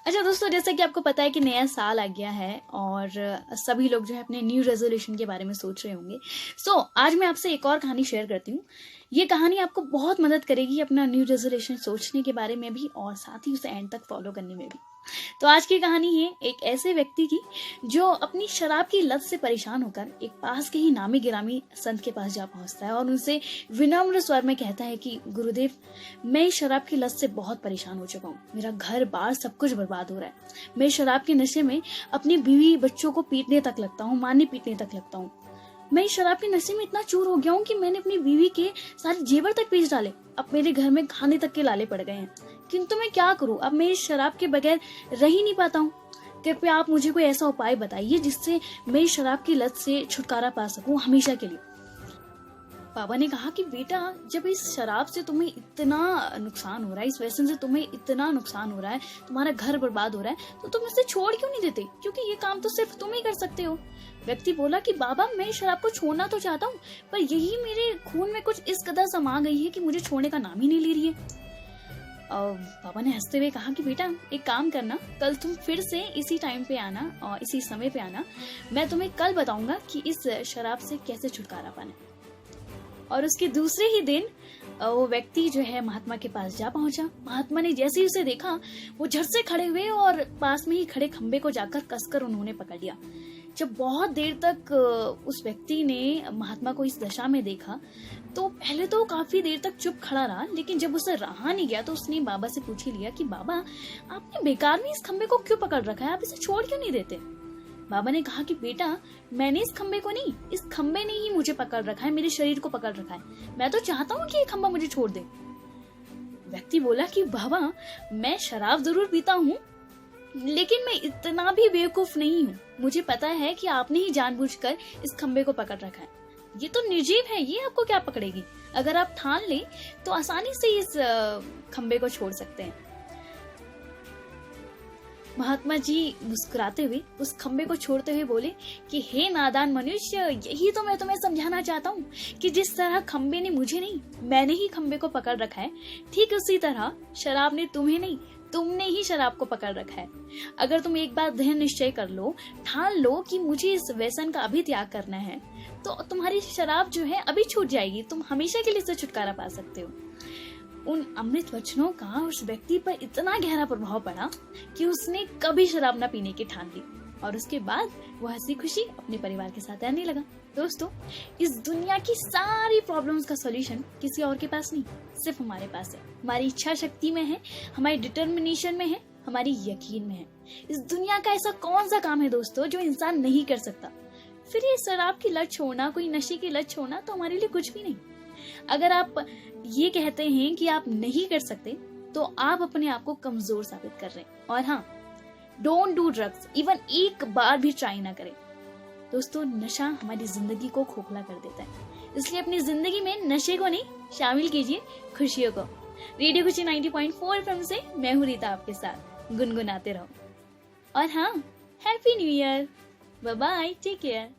अच्छा दोस्तों, जैसा कि आपको पता है कि नया साल आ गया है और सभी लोग जो है अपने न्यू रेजोल्यूशन के बारे में सोच रहे होंगे। आज मैं आपसे एक और कहानी शेयर करती हूँ। ये कहानी आपको बहुत मदद करेगी अपना न्यू रेजोल्यूशन सोचने के बारे में भी और साथ ही उसे एंड तक फॉलो करने में भी। तो आज की कहानी है एक ऐसे व्यक्ति की जो अपनी शराब की लत से परेशान होकर एक पास के ही नामी गिरामी संत के पास जा पहुंचता है और उनसे विनम्र स्वर में कहता है कि गुरुदेव, मैं इस शराब की लत से बहुत परेशान हो चुका हूँ। मेरा घर बार सब कुछ बर्बाद हो रहा है। मैं शराब के नशे में अपनी बीवी बच्चों को पीटने तक लगता हूँ, मारने पीटने तक लगता हूँ। मैं इस शराब के नशे में इतना चूर हो गया हूँ कि मैंने अपनी बीवी के सारे जेवर तक बेच डाले। अब मेरे घर में खाने तक के लाले पड़ गए हैं, किंतु मैं क्या करूं? अब मैं इस शराब के बगैर रह ही नहीं पाता हूँ। कृपया आप मुझे कोई ऐसा उपाय बताइए जिससे मैं इस शराब की लत से छुटकारा पा सकूं हमेशा के लिए। बाबा ने कहा कि बेटा, जब इस शराब से तुम्हें इतना नुकसान हो रहा है, इस व्यसन से तुम्हें इतना नुकसान हो रहा है, तुम्हारा घर बर्बाद हो रहा है, तो तुम इसे छोड़ क्यों नहीं देते? क्योंकि ये काम तो सिर्फ तुम ही कर सकते हो। व्यक्ति बोला कि बाबा, मैं शराब को छोड़ना तो चाहता हूँ, पर यही मेरे खून में कुछ इस कदर समा गई है कि मुझे छोड़ने का नाम ही नहीं ले रही है। बाबा ने हंसते हुए कहा कि बेटा, एक काम करना, कल तुम फिर से इसी टाइम पे आना और इसी समय पे आना। मैं तुम्हें कल बताऊंगा कि इस शराब से कैसे छुटकारा पाना। और उसके दूसरे ही दिन वो व्यक्ति जो है महात्मा के पास जा पहुंचा। महात्मा ने जैसे ही उसे देखा, वो झट से खड़े हुए और पास में ही खड़े खंबे को जाकर कसकर उन्होंने पकड़ लिया। जब बहुत देर तक उस व्यक्ति ने महात्मा को इस दशा में देखा, तो पहले तो काफी देर तक चुप खड़ा रहा, लेकिन जब उसे रहा नहीं गया तो उसने बाबा से पूछ ही लिया कि बाबा, आपने बेकार में इस खंबे को क्यों पकड़ रखा है? आप इसे छोड़ क्यों नहीं देते? बाबा ने कहा कि बेटा, मैंने इस खंबे को नहीं, इस खंबे ने ही मुझे पकड़ रखा है, मेरे शरीर को पकड़ रखा है। मैं तो चाहता हूँ कि ये खंबा मुझे छोड़ दे। व्यक्ति बोला कि बाबा, मैं शराब जरूर पीता हूँ, लेकिन मैं इतना भी बेवकूफ नहीं हूँ। मुझे पता है कि आपने ही जानबूझकर इस खंबे को पकड़ रखा है। ये तो निर्जीव है, ये आपको क्या पकड़ेगी? अगर आप ठान लें तो आसानी से इस खंबे को छोड़ सकते हैं। महात्मा जी मुस्कुराते हुए उस खंबे को छोड़ते हुए बोले कि हे नादान मनुष्य, यही तो मैं तुम्हें समझाना चाहता हूँ कि जिस तरह खंबे ने मुझे नहीं, मैंने ही खंबे को पकड़ रखा है, ठीक उसी तरह शराब ने तुम्हें नहीं, तुमने ही शराब को पकड़ रखा है। अगर तुम एक बार दृढ़ निश्चय कर लो, ठान लो कि मुझे इस व्यसन का अभी त्याग करना है, तो तुम्हारी शराब जो है अभी छूट जाएगी। तुम हमेशा के लिए इससे छुटकारा पा सकते हो। उन अमृत वचनों का उस व्यक्ति पर इतना गहरा प्रभाव पड़ा कि उसने कभी शराब न पीने की ठान ली और उसके बाद वो हंसी खुशी अपने परिवार के साथ रहने लगा। दोस्तों, इस दुनिया की सारी प्रॉब्लम्स का सॉल्यूशन किसी और के पास नहीं, सिर्फ हमारे पास है। हमारी इच्छा शक्ति में है, हमारी डिटर्मिनेशन में है, हमारी यकीन में है। इस दुनिया का ऐसा कौन सा काम है दोस्तों जो इंसान नहीं कर सकता? फिर ये शराब की लत छोड़ना, कोई नशे की लत छोड़ना तो हमारे लिए कुछ भी नहीं। अगर आप ये कहते हैं कि आप नहीं कर सकते, तो आप अपने आप को कमजोर साबित कर रहे हैं। और हाँ, डोंट डू ड्रग्स, इवन एक बार भी ट्राई ना करें। दोस्तों, नशा हमारी जिंदगी को खोखला कर देता है, इसलिए अपनी जिंदगी में नशे को नहीं, शामिल कीजिए खुशियों को। रेडियो खुशी 90.4 एफएम से मैं हूँ रीता आपके साथ। गुनगुनाते रहो। और हाँ, happy new year. Bye bye, take care.